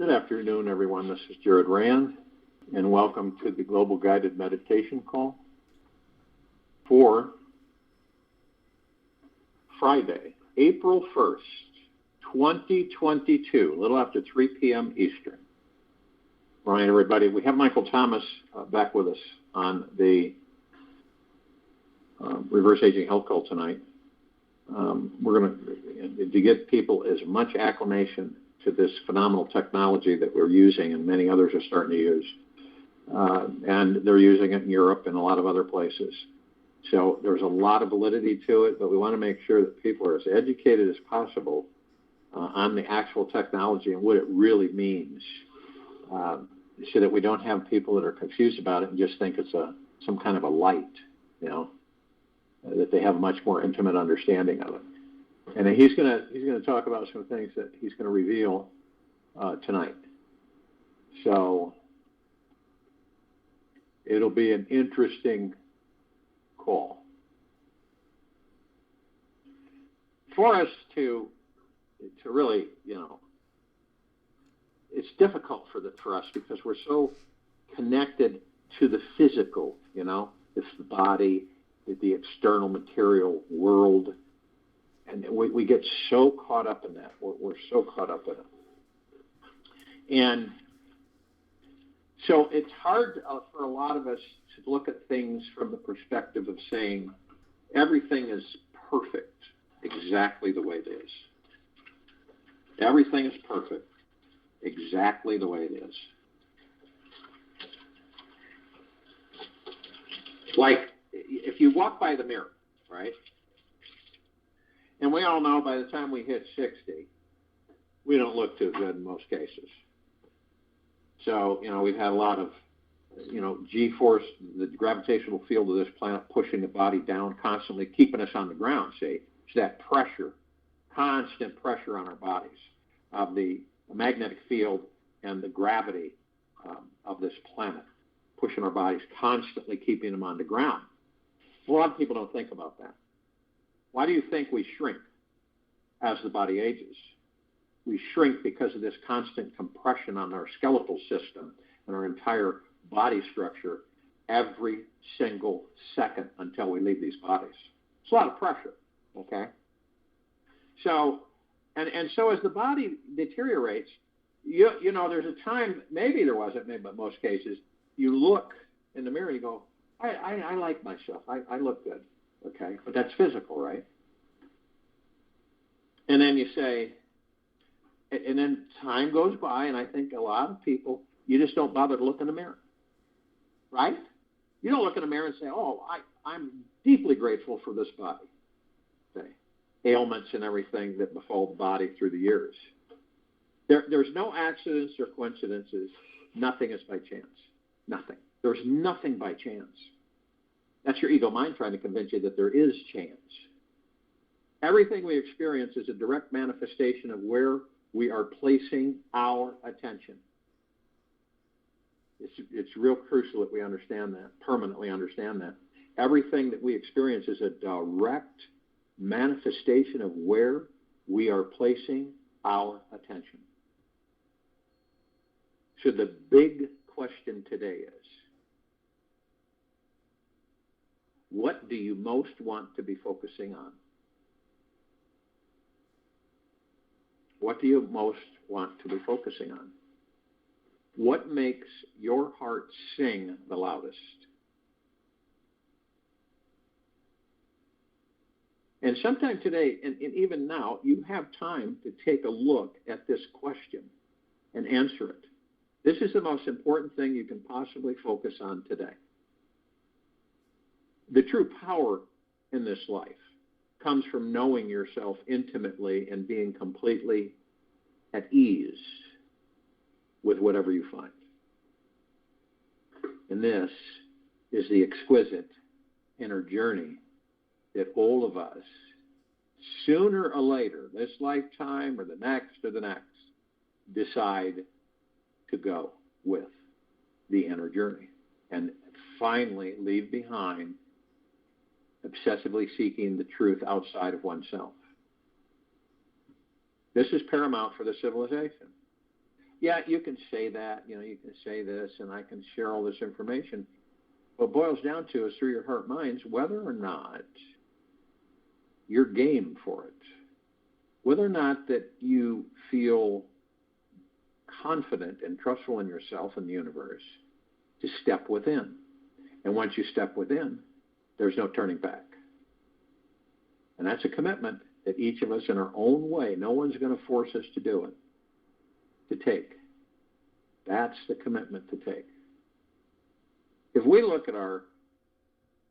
Good afternoon, everyone. This is Jared Rand, and welcome to the Global Guided Meditation Call for Friday, April 1st, 2022, a little after 3 p.m. Eastern. All right, everybody, we have Michael Thomas back with us on the Reverse Aging Health Call tonight. We're going to get people as much acclimation to this phenomenal technology that we're using and many others are starting to use. And they're using it in Europe and a lot of other places. So there's a lot of validity to it, but we want to make sure that people are as educated as possible on the actual technology and what it really means, so that we don't have people that are confused about it and just think it's some kind of a light, that they have a much more intimate understanding of it. And he's going to talk about some things that he's going to reveal tonight. So it'll be an interesting call for us to really, it's difficult for us because we're so connected to the physical, it's the body, the external material world. And we get so caught up in that. We're so caught up in it. And so it's hard for a lot of us to look at things from the perspective of saying everything is perfect exactly the way it is. Everything is perfect exactly the way it is. Like if you walk by the mirror, right? And we all know by the time we hit 60, we don't look too good in most cases. So, we've had a lot of, G-force, the gravitational field of this planet pushing the body down, constantly keeping us on the ground, see? It's that pressure, constant pressure on our bodies of the magnetic field and the gravity of this planet, pushing our bodies, constantly keeping them on the ground. A lot of people don't think about that. Why do you think we shrink as the body ages? We shrink because of this constant compression on our skeletal system and our entire body structure every single second until we leave these bodies. It's a lot of pressure, okay? So, and so as the body deteriorates, there's a time, maybe there wasn't, maybe, but most cases, you look in the mirror and you go, I like myself. I look good. Okay, but that's physical, right? And then you say, and then time goes by, and I think a lot of people, you just don't bother to look in the mirror, right? You don't look in the mirror and say, I'm deeply grateful for this body. Okay, ailments and everything that befall the body through the years. There's no accidents or coincidences. Nothing is by chance. Nothing. There's nothing by chance. That's your ego mind trying to convince you that there is chance. Everything we experience is a direct manifestation of where we are placing our attention. It's real crucial that we understand that, permanently understand that. Everything that we experience is a direct manifestation of where we are placing our attention. So the big question today is, what do you most want to be focusing on? What do you most want to be focusing on? What makes your heart sing the loudest? And sometime today, and even now, you have time to take a look at this question and answer it. This is the most important thing you can possibly focus on today. The true power in this life comes from knowing yourself intimately and being completely at ease with whatever you find. And this is the exquisite inner journey that all of us, sooner or later, this lifetime or the next, decide to go with the inner journey and finally leave behind obsessively seeking the truth outside of oneself. This is paramount for the civilization. Yeah, you can say that, you can say this, and I can share all this information. What it boils down to is through your heart minds, whether or not you're game for it, whether or not that you feel confident and trustful in yourself and the universe to step within. And once you step within, there's no turning back. And that's a commitment that each of us in our own way, no one's going to force us to do it, to take. That's the commitment to take. If we look at our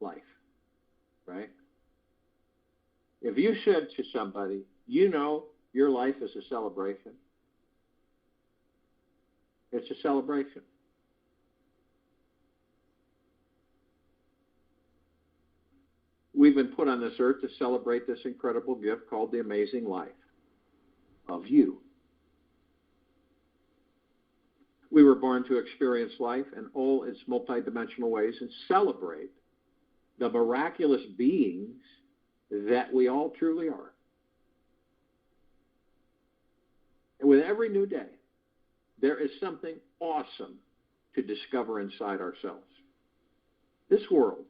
life, right? If you said to somebody, your life is a celebration, it's a celebration. We've been put on this earth to celebrate this incredible gift called the amazing life of you. We were born to experience life in all its multidimensional ways and celebrate the miraculous beings that we all truly are. And with every new day, there is something awesome to discover inside ourselves. This world,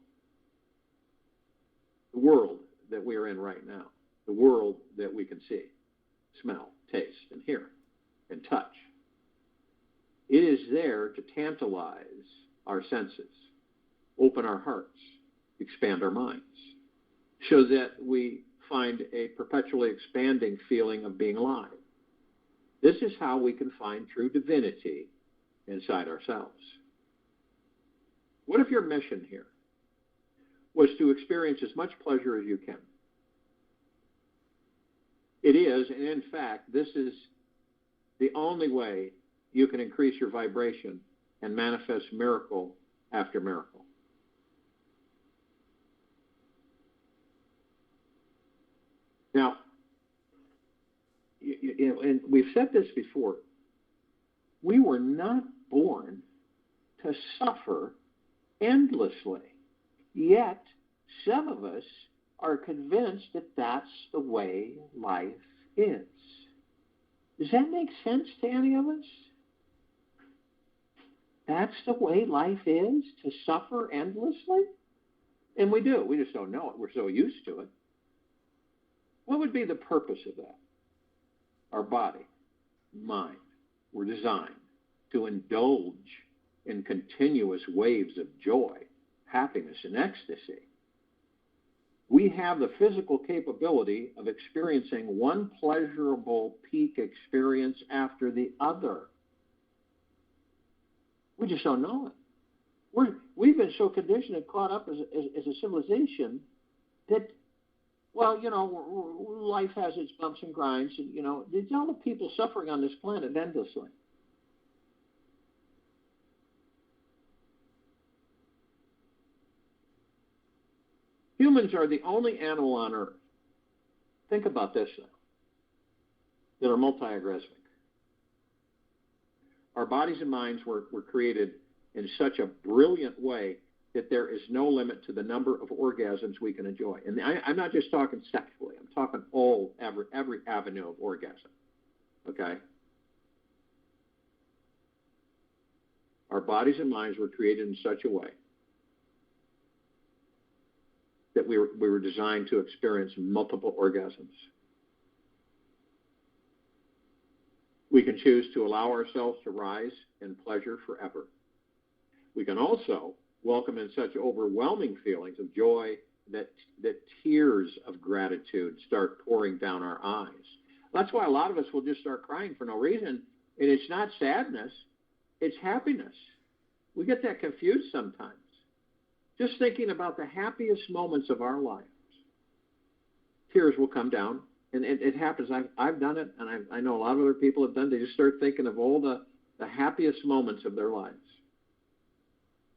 the world that we are in right now, the world that we can see, smell, taste, and hear, and touch, it is there to tantalize our senses, open our hearts, expand our minds, so that we find a perpetually expanding feeling of being alive. This is how we can find true divinity inside ourselves. What if your mission here was to experience as much pleasure as you can? It is, and in fact, this is the only way you can increase your vibration and manifest miracle after miracle. Now, and we've said this before, we were not born to suffer endlessly. Yet, some of us are convinced that that's the way life is. Does that make sense to any of us? That's the way life is, to suffer endlessly? And we do. We just don't know it. We're so used to it. What would be the purpose of that? Our body, mind, were designed to indulge in continuous waves of joy, happiness, and ecstasy. We have the physical capability of experiencing one pleasurable peak experience after the other. We just don't know it. We've been so conditioned and caught up as a civilization that, life has its bumps and grinds. And, there's all the people suffering on this planet endlessly. Humans are the only animal on Earth, think about this now, that are multi-orgasmic. Our bodies and minds were created in such a brilliant way that there is no limit to the number of orgasms we can enjoy. And I'm not just talking sexually. I'm talking every avenue of orgasm. Okay? Our bodies and minds were created in such a way that we were designed to experience multiple orgasms. We can choose to allow ourselves to rise in pleasure forever. We can also welcome in such overwhelming feelings of joy that tears of gratitude start pouring down our eyes. That's why a lot of us will just start crying for no reason. And it's not sadness, it's happiness. We get that confused sometimes. Just thinking about the happiest moments of our lives, tears will come down. And it happens. I've done it, and I know a lot of other people have done it. They just start thinking of all the happiest moments of their lives.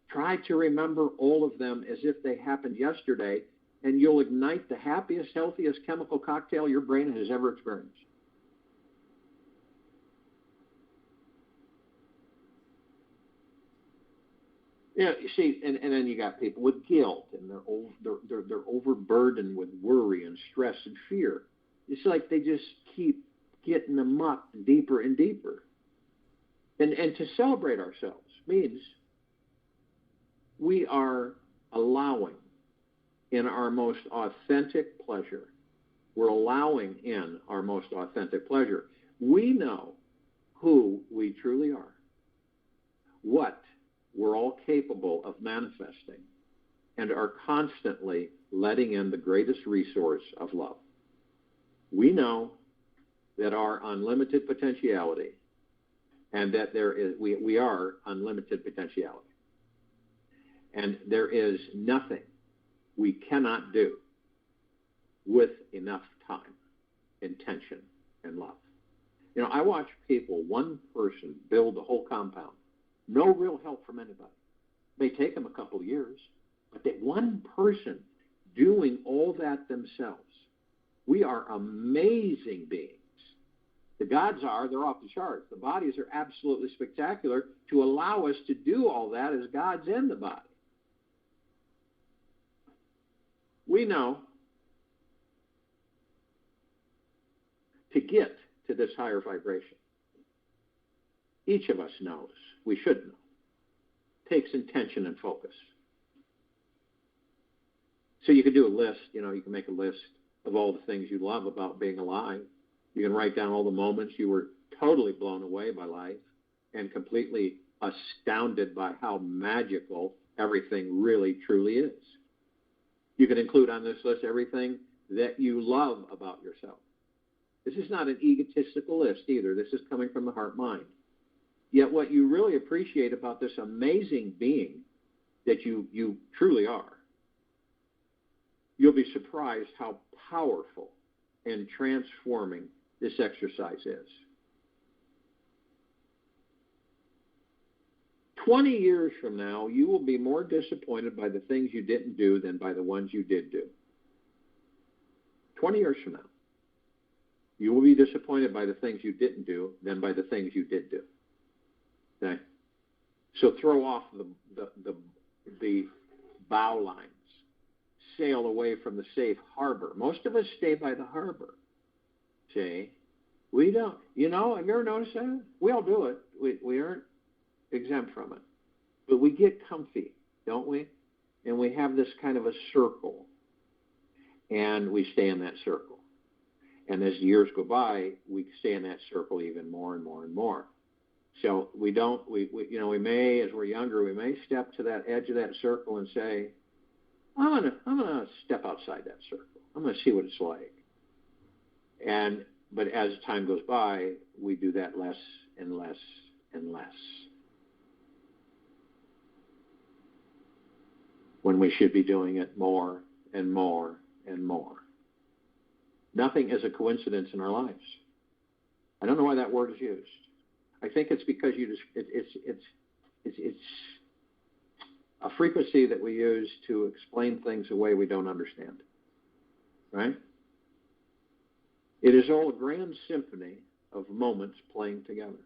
Try to remember all of them as if they happened yesterday, and you'll ignite the happiest, healthiest chemical cocktail your brain has ever experienced. Yeah, you see, and then you got people with guilt, and they're overburdened with worry and stress and fear. It's like they just keep getting the muck deeper and deeper. And to celebrate ourselves means we are allowing in our most authentic pleasure. We're allowing in our most authentic pleasure. We know who we truly are, what we're all capable of manifesting, and are constantly letting in the greatest resource of love. We know that our unlimited potentiality, and that we are unlimited potentiality. And there is nothing we cannot do with enough time, intention, and love. You know, I watch people, one person, build the whole compound. No real help from anybody. It may take them a couple of years, but that one person doing all that themselves. We are amazing beings. The gods are, they're off the charts. The bodies are absolutely spectacular to allow us to do all that as gods in the body. We know to get to this higher vibration. Each of us knows, we should know, takes intention and focus. So you can do a list, you can make a list of all the things you love about being alive. You can write down all the moments you were totally blown away by life and completely astounded by how magical everything really, truly is. You can include on this list everything that you love about yourself. This is not an egotistical list either. This is coming from the heart-mind. Yet what you really appreciate about this amazing being that you truly are, you'll be surprised how powerful and transforming this exercise is. 20 years from now, you will be more disappointed by the things you didn't do than by the ones you did do. 20 years from now, you will be disappointed by the things you didn't do than by the things you did do. Okay? So throw off the bow lines. Sail away from the safe harbor. Most of us stay by the harbor. See? We don't. Have you ever noticed that? We all do it. We aren't exempt from it. But we get comfy, don't we? And we have this kind of a circle. And we stay in that circle. And as years go by, we stay in that circle even more and more and more. So we may, as we're younger, we may step to that edge of that circle and say, I'm gonna step outside that circle. I'm gonna see what it's like. But as time goes by, we do that less and less and less. When we should be doing it more and more and more. Nothing is a coincidence in our lives. I don't know why that word is used. I think it's because it's a frequency that we use to explain things a way we don't understand. Right? It is all a grand symphony of moments playing together,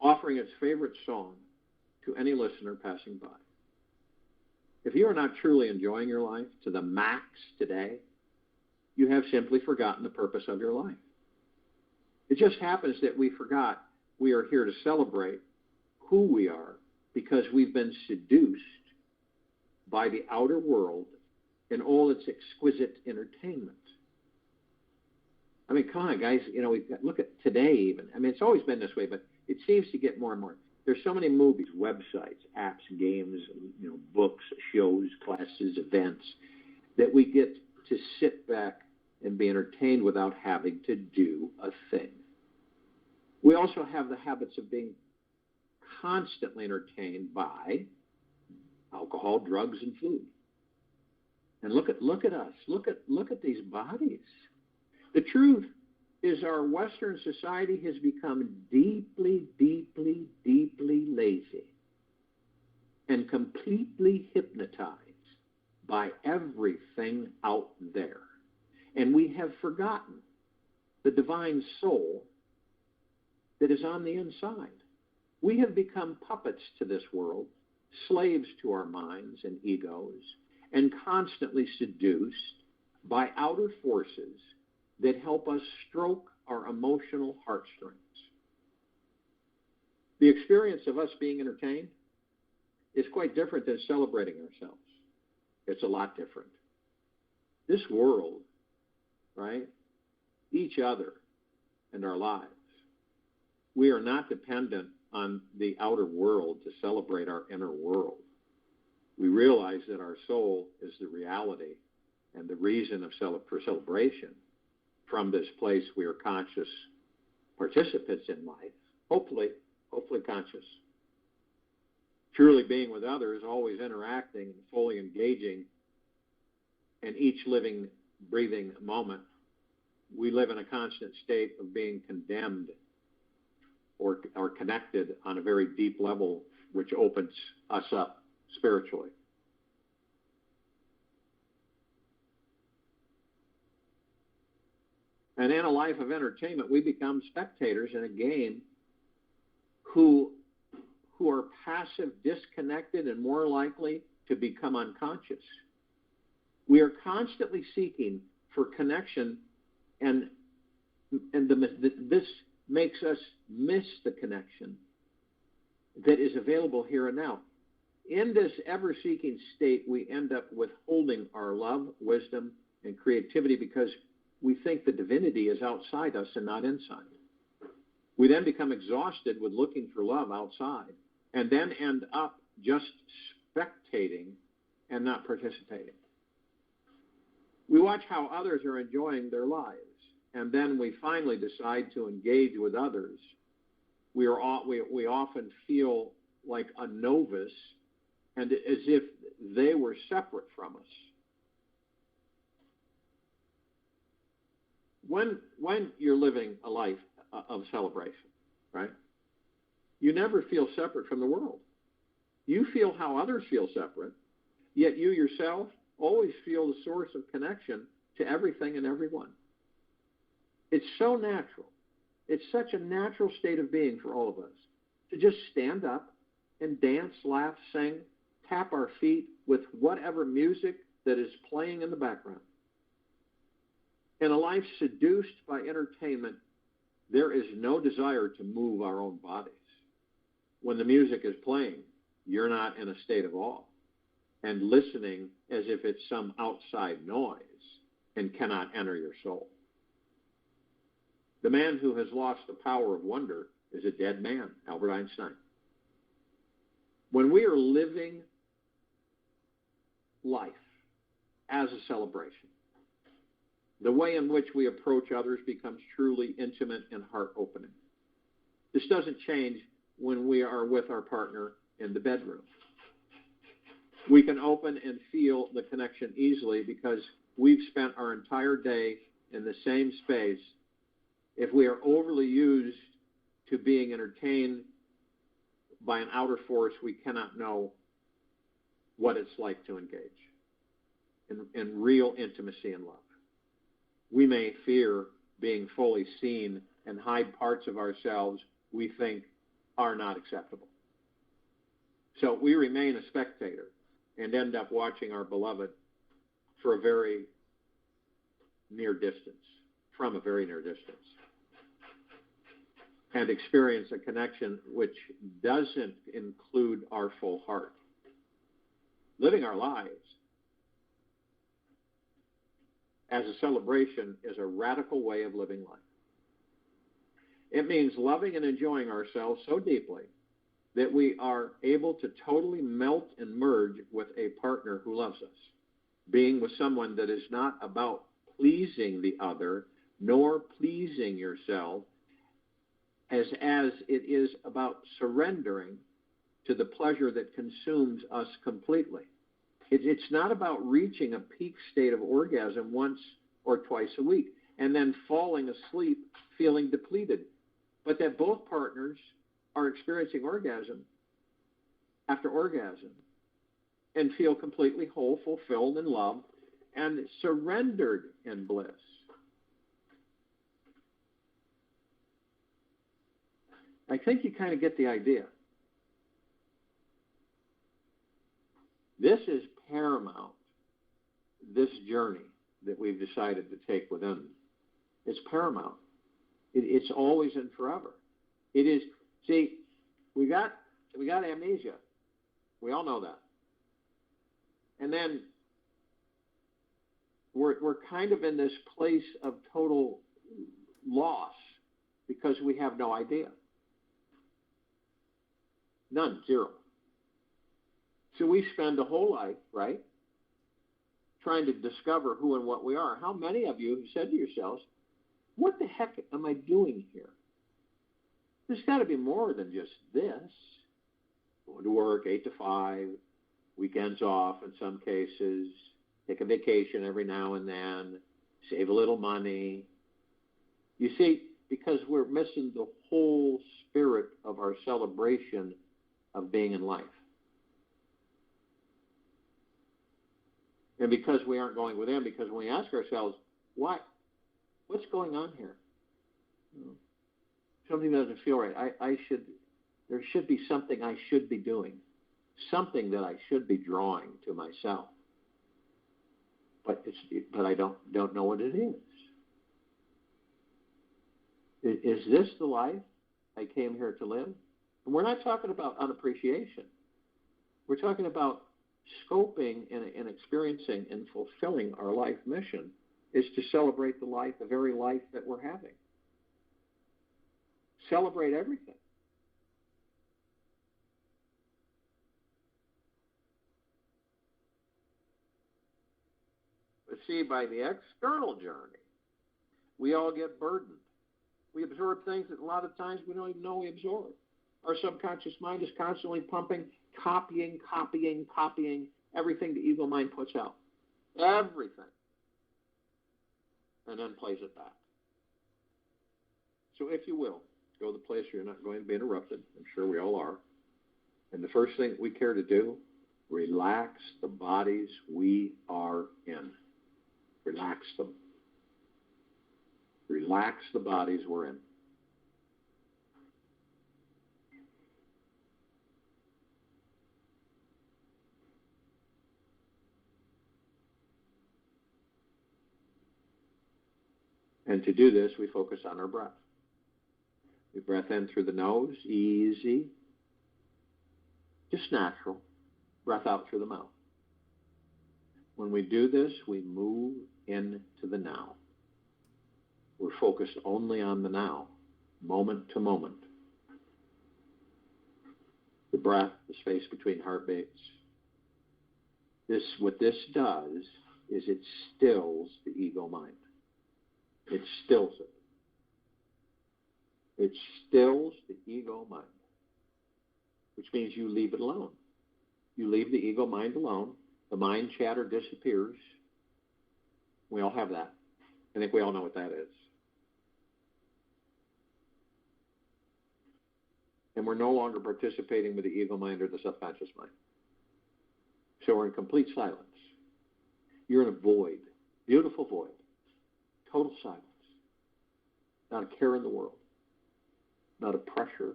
offering its favorite song to any listener passing by. If you are not truly enjoying your life to the max today, you have simply forgotten the purpose of your life. It just happens that we forgot we are here to celebrate who we are because we've been seduced by the outer world and all its exquisite entertainment. I mean, come on, guys. Look at today even. I mean, it's always been this way, but it seems to get more and more. There's so many movies, websites, apps, games, books, shows, classes, events, that we get to sit back and be entertained without having to do a thing. We also have the habits of being constantly entertained by alcohol, drugs, and food. And look at us. Look at these bodies. The truth is our Western society has become deeply, deeply, deeply lazy and completely hypnotized by everything out there. And we have forgotten the divine soul that is on the inside. We have become puppets to this world, slaves to our minds and egos, and constantly seduced by outer forces that help us stroke our emotional heartstrings. The experience of us being entertained is quite different than celebrating ourselves. It's a lot different. This world, right, each other and our lives, we are not dependent on the outer world to celebrate our inner world. We realize that our soul is the reality and the reason for celebration. From this place, we are conscious participants in life, hopefully conscious. Truly being with others, always interacting and fully engaging in each living, breathing moment. We live in a constant state of being condemned or connected on a very deep level, which opens us up spiritually. And in a life of entertainment, we become spectators in a game who are passive, disconnected, and more likely to become unconscious. We are constantly seeking for connection, and this makes us miss the connection that is available here and now. In this ever-seeking state, we end up withholding our love, wisdom, and creativity because we think the divinity is outside us and not inside. We then become exhausted with looking for love outside, and then end up just spectating and not participating. We watch how others are enjoying their lives, and then we finally decide to engage with others. We often feel like a novice and as if they were separate from us. When you're living a life of celebration, right, you never feel separate from the world. You feel how others feel separate, yet you yourself always feel the source of connection to everything and everyone. It's so natural. It's such a natural state of being for all of us to just stand up and dance, laugh, sing, tap our feet with whatever music that is playing in the background. In a life seduced by entertainment, there is no desire to move our own bodies. When the music is playing, you're not in a state of awe and listening as if it's some outside noise and cannot enter your soul. The man who has lost the power of wonder is a dead man, Albert Einstein. When we are living life as a celebration, the way in which we approach others becomes truly intimate and heart-opening. This doesn't change when we are with our partner in the bedroom. We can open and feel the connection easily because we've spent our entire day in the same space. If we are overly used to being entertained by an outer force, we cannot know what it's like to engage in real intimacy and love. We may fear being fully seen and hide parts of ourselves we think are not acceptable. So we remain a spectator and end up watching our beloved for a very near distance, from a very near distance, and experience a connection which doesn't include our full heart. Living our lives as a celebration is a radical way of living life. It means loving and enjoying ourselves so deeply that we are able to totally melt and merge with a partner who loves us. Being with someone that is not about pleasing the other, nor pleasing yourself, as it is about surrendering to the pleasure that consumes us completely. It's not about reaching a peak state of orgasm once or twice a week and then falling asleep feeling depleted, but that both partners are experiencing orgasm after orgasm and feel completely whole, fulfilled in love, and surrendered in bliss. I think you kind of get the idea. This is paramount, this journey that we've decided to take within. It's paramount. It's always and forever. It is, see, We got amnesia. We all know that. And then we're kind of in this place of total loss because we have no idea. None, zero. So we spend a whole life, right, trying to discover who and what we are. How many of you have said to yourselves, what the heck am I doing here? There's got to be more than just this. Going to work 8 to 5, weekends off in some cases, take a vacation every now and then, save a little money. You see, because we're missing the whole spirit of our celebration of being in life. And because we aren't going within, because when we ask ourselves, why? What's going on here? Something doesn't feel right. There should be something I should be doing, something that I should be drawing to myself. But I don't know what it is. Is this the life I came here to live? And we're not talking about unappreciation. We're talking about scoping and experiencing and fulfilling our life mission is to celebrate the very life that we're having. Celebrate everything. But see, by the external journey, we all get burdened. We absorb things that a lot of times we don't even know we absorb. Our subconscious mind is constantly pumping, copying everything the ego mind puts out. Everything. And then plays it back. So if you will, go to the place where you're not going to be interrupted. I'm sure we all are. And the first thing we care to do, relax the bodies we are in. Relax them. Relax the bodies we're in. And to do this, we focus on our breath. We breath in through the nose, easy, just natural. Breath out through the mouth. When we do this, we move into the now. We're focused only on the now, moment to moment. The breath, the space between heartbeats. What this does is it stills the ego mind. It stills it. It stills the ego mind, which means you leave it alone. You leave the ego mind alone. The mind chatter disappears. We all have that. I think we all know what that is. And we're no longer participating with the ego mind or the subconscious mind. So we're in complete silence. You're in a void, beautiful void, total silence. Not a care in the world, not a pressure,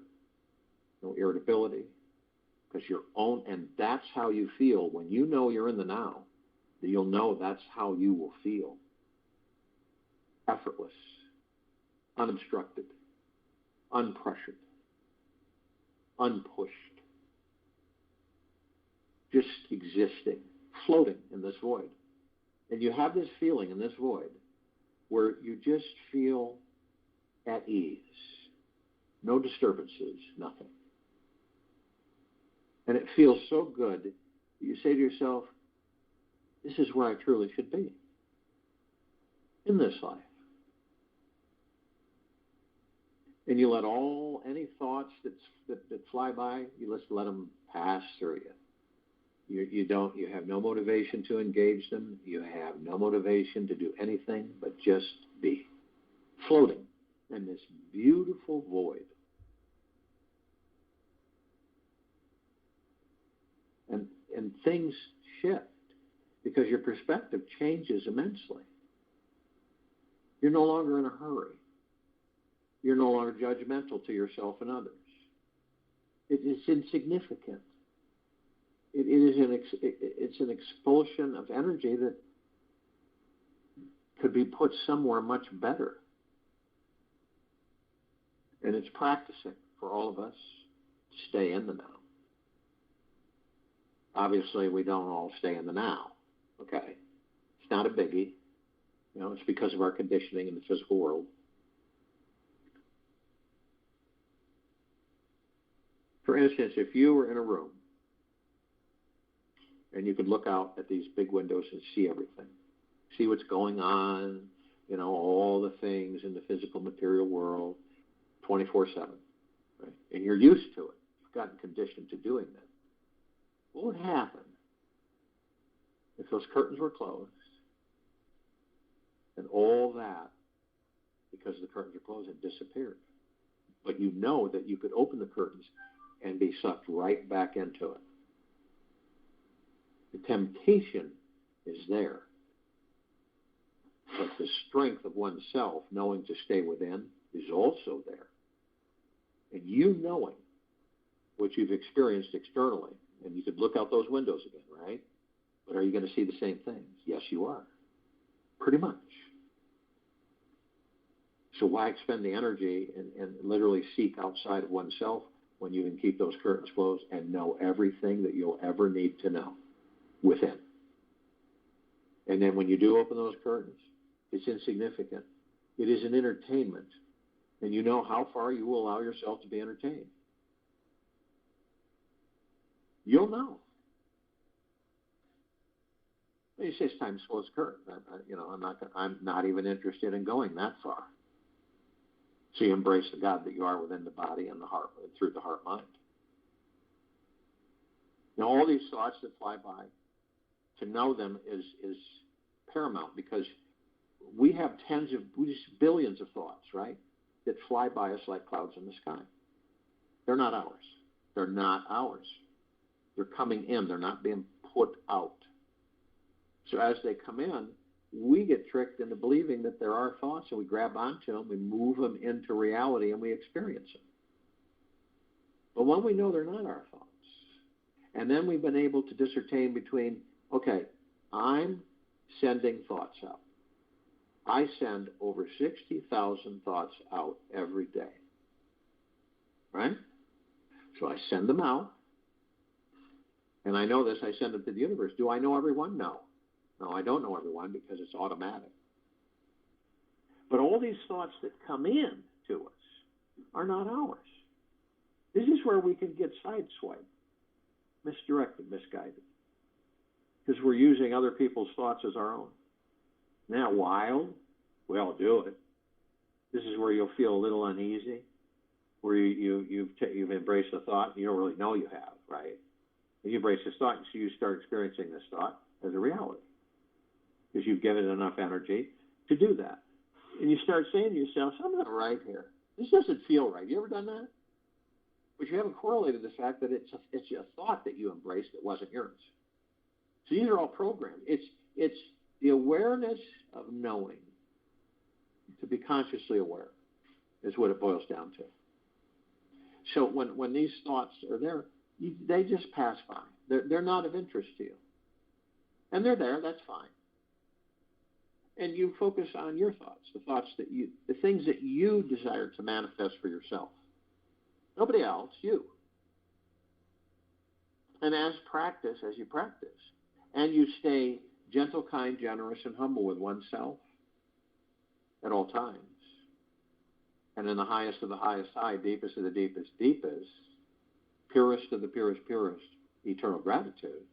no irritability, because your own, and that's how you feel. When you know you're in the now, you'll know that's how you will feel. Effortless, unobstructed, unpressured, unpushed, just existing, floating in this void. And you have this feeling in this void where you just feel at ease, no disturbances, nothing. And it feels so good, you say to yourself, this is where I truly should be in this life. And you let any thoughts that fly by, you just let them pass through you. You have no motivation to engage them. You have no motivation to do anything but just be floating in this beautiful void. And things shift because your perspective changes immensely. You're no longer in a hurry. You're no longer judgmental to yourself and others. It is insignificant. It's an expulsion of energy that could be put somewhere much better. And it's practicing for all of us. stay in the now. Obviously, we don't all stay in the now. Okay? It's not a biggie. You know, it's because of our conditioning in the physical world. For instance, if you were in a room and you could look out at these big windows and see everything, see what's going on, you know, all the things in the physical material world 24/7, right? And you're used to it. You've gotten conditioned to doing that. What would happen if those curtains were closed and all that, because the curtains are closed, had disappeared? But you know that you could open the curtains and be sucked right back into it. The temptation is there. But the strength of oneself, knowing to stay within, is also there. And you knowing what you've experienced externally, and you could look out those windows again, right? But are you going to see the same things? Yes, you are. Pretty much. So why expend the energy and literally seek outside of oneself when you can keep those curtains closed and know everything that you'll ever need to know within? And then when you do open those curtains, it's insignificant. It is an entertainment. And you know how far you will allow yourself to be entertained. You'll know. You say it's time to close the curtains. I'm not even interested in going that far. So you embrace the God that you are within the body and the heart, through the heart mind. Now, all these thoughts that fly by, to know them is paramount, because we have billions of thoughts, right, that fly by us like clouds in the sky. They're not ours. They're not ours. They're coming in. They're not being put out. So as they come in, we get tricked into believing that they're our thoughts, and we grab onto them, we move them into reality, and we experience them. But when we know they're not our thoughts, and then we've been able to discern between, okay, I'm sending thoughts out. I send over 60,000 thoughts out every day, right? So I send them out, and I know this, I send them to the universe. Do I know everyone? No. No, I don't know everyone, because it's automatic. But all these thoughts that come in to us are not ours. This is where we can get sideswiped, misdirected, misguided, because we're using other people's thoughts as our own. Isn't that wild? We all do it. This is where you'll feel a little uneasy, where you've embraced a thought and you don't really know you have, right? And you embrace this thought, and so you start experiencing this thought as a reality, because you've given it enough energy to do that. And you start saying to yourself, something's not right here. This doesn't feel right. You ever done that? But you haven't correlated the fact that it's a thought that you embraced that wasn't yours. So these are all programmed. It's the awareness of knowing. To be consciously aware is what it boils down to. So when these thoughts are there, they just pass by. They're not of interest to you. And they're there, that's fine. And you focus on your thoughts, the things that you desire to manifest for yourself. Nobody else, you. And as you practice, and you stay gentle, kind, generous, and humble with oneself at all times, and in the highest of the highest high, deepest of the deepest deepest, purest of the purest purest, eternal gratitude,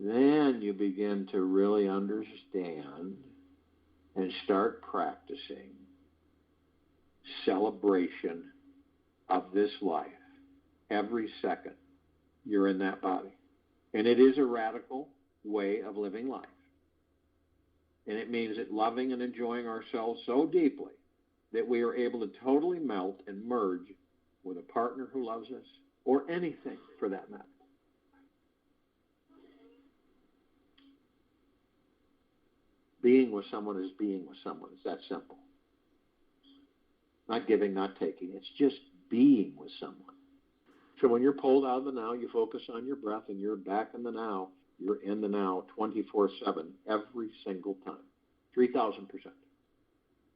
then you begin to really understand and start practicing celebration of this life every second you're in that body. And it is a radical way of living life. And it means that loving and enjoying ourselves so deeply that we are able to totally melt and merge with a partner who loves us, or anything for that matter. Being with someone is being with someone. It's that simple. Not giving, not taking. It's just being with someone. So when you're pulled out of the now, you focus on your breath, and you're back in the now. You're in the now 24/7 every single time. 3,000%.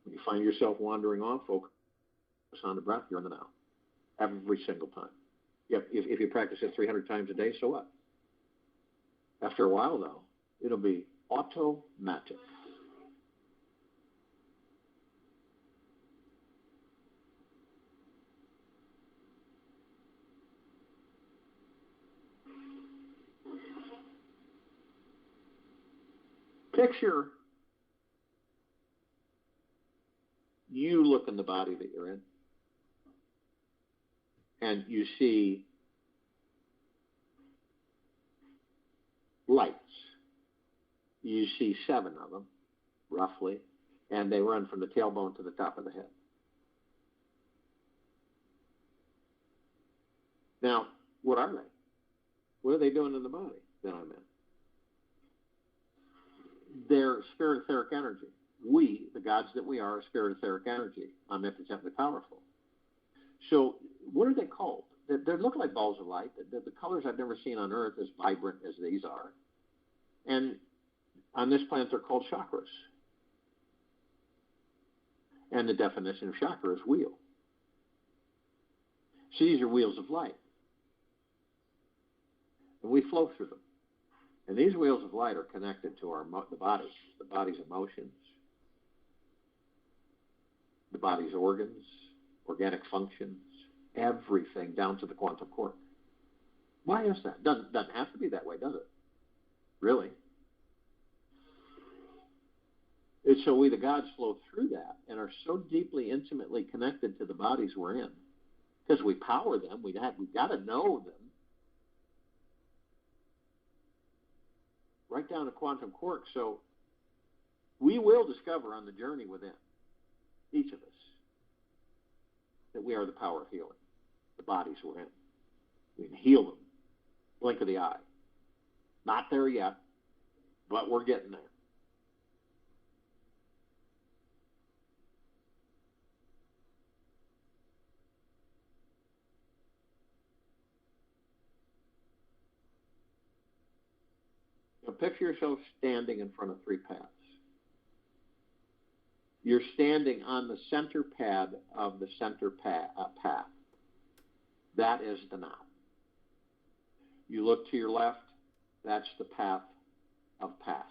When you find yourself wandering off, focus on the breath. You're in the now. Every single time. If you practice it 300 times a day, so what? After a while, though, it'll be automatic. Picture you look in the body that you're in, and you see lights. You see 7 of them, roughly, and they run from the tailbone to the top of the head. Now, what are they? What are they doing in the body that I'm in? They're spirit etheric energy. We, the gods that we are spirit etheric energy, omnipotently powerful. So what are they called? They look like balls of light. The colors I've never seen on Earth as vibrant as these are. And on this planet, they're called chakras. And the definition of chakra is wheel. So these are wheels of light. And we flow through them. And these wheels of light are connected to the body's emotions, the body's organs, organic functions, everything down to the quantum quark. Why is that? Doesn't have to be that way, does it? Really? And so we, the gods, flow through that and are so deeply, intimately connected to the bodies we're in because we power them. We've got to know them. Right down to quantum quark. So we will discover on the journey within, each of us, that we are the power of healing, the bodies we're in. We can heal them, blink of the eye. Not there yet, but we're getting there. Now picture yourself standing in front of 3 paths. You're standing on the center pad of the center path. That is the now. You look to your left, that's the path of past.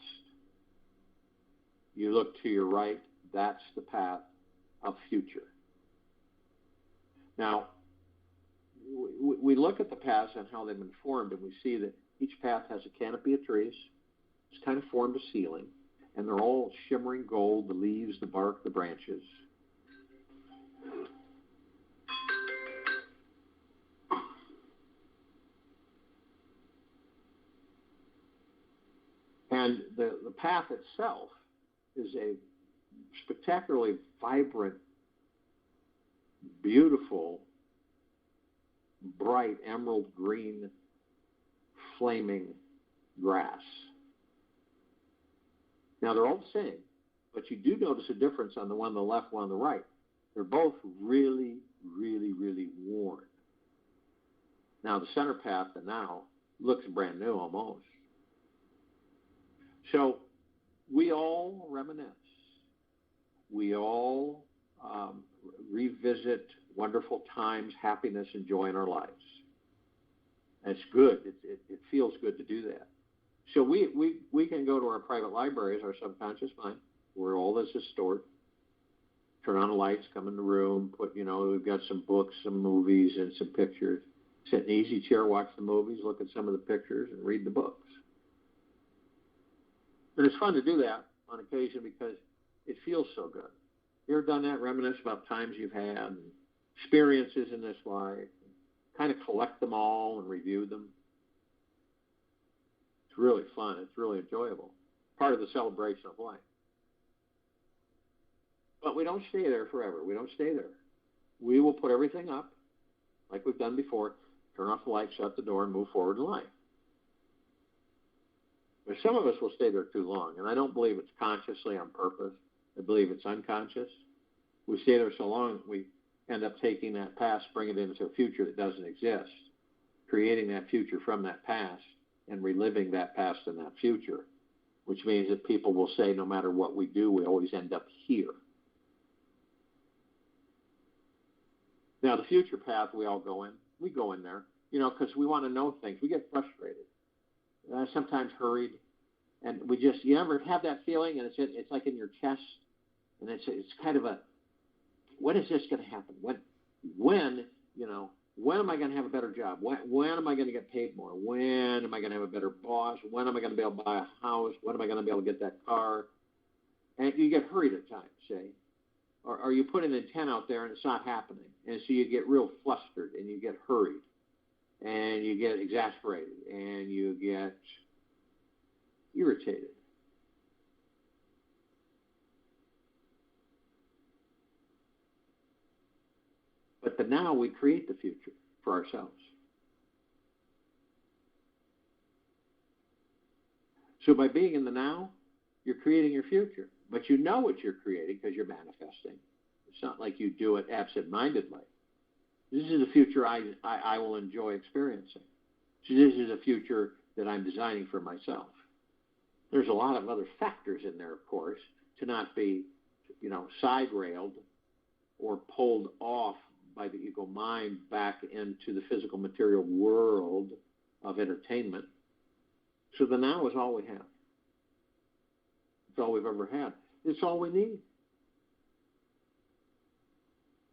You look to your right, that's the path of future. Now, we look at the paths and how they've been formed, and we see that each path has a canopy of trees. It's kind of formed a ceiling, and they're all shimmering gold, the leaves, the bark, the branches. And the path itself is a spectacularly vibrant, beautiful, bright emerald green, flaming grass. Now, they're all the same, but you do notice a difference on the one on the left, one on the right. They're both really, really, really worn. Now, the center path, the now, looks brand new almost. So we all reminisce. We all revisit wonderful times, happiness, and joy in our lives. And it's good. It feels good to do that. So we can go to our private libraries, our subconscious mind, where all this is stored. Turn on the lights, come in the room, we've got some books, some movies, and some pictures. Sit in an easy chair, watch the movies, look at some of the pictures, and read the books. And it's fun to do that on occasion because it feels so good. You ever done that? Reminisce about times you've had and experiences in this life, kind of collect them all and review them. It's really fun. It's really enjoyable. Part of the celebration of life. But we don't stay there forever. We don't stay there. We will put everything up, like we've done before, turn off the lights, shut the door, and move forward in life. But some of us will stay there too long, and I don't believe it's consciously on purpose. I believe it's unconscious. We stay there so long, we end up taking that past, bringing it into a future that doesn't exist, creating that future from that past, and reliving that past and that future, which means that people will say no matter what we do, we always end up here. Now, the future path we all go in. We go in there, because we want to know things. We get frustrated, sometimes hurried, and you ever have that feeling, and it's like in your chest, and it's kind of when is this going to happen? When am I going to have a better job? When am I going to get paid more? When am I going to have a better boss? When am I going to be able to buy a house? When am I going to be able to get that car? And you get hurried at times, say. Or you put an intent out there and it's not happening. And so you get real flustered and you get hurried and you get exasperated and you get irritated. But now we create the future for ourselves. So by being in the now, you're creating your future. But you know what you're creating because you're manifesting. It's not like you do it absent-mindedly. This is a future I will enjoy experiencing. So this is a future that I'm designing for myself. There's a lot of other factors in there, of course, to not be, side-railed or pulled off by the ego mind back into the physical material world of entertainment. So the now is all we have. It's all we've ever had. It's all we need.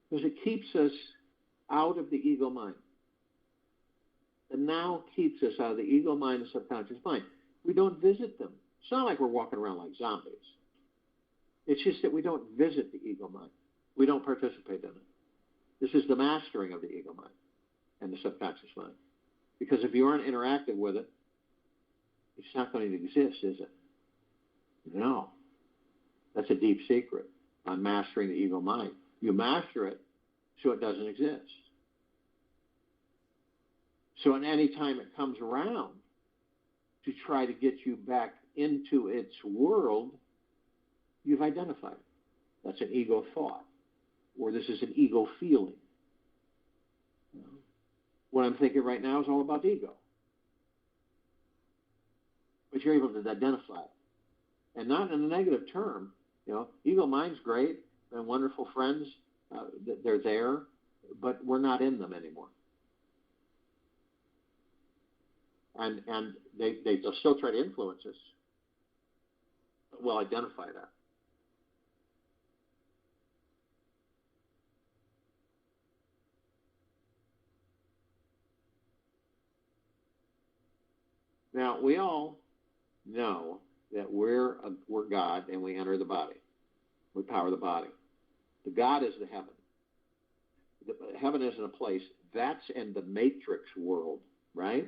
Because it keeps us out of the ego mind. The now keeps us out of the ego mind and subconscious mind. We don't visit them. It's not like we're walking around like zombies. It's just that we don't visit the ego mind. We don't participate in it. This is the mastering of the ego mind and the subconscious mind. Because if you aren't interactive with it, it's not going to exist, is it? No. That's a deep secret on mastering the ego mind. You master it so it doesn't exist. So at any time it comes around to try to get you back into its world, you've identified it. That's an ego thought, or this is an ego feeling. What I'm thinking right now is all about ego. But you're able to identify it. And not in a negative term. Ego mind's great and wonderful friends. They're there, but we're not in them anymore. And they'll still try to influence us. But we'll identify that. Now, we all know that we're God and we enter the body. We power the body. The God is the heaven. Heaven isn't a place. That's in the matrix world, right?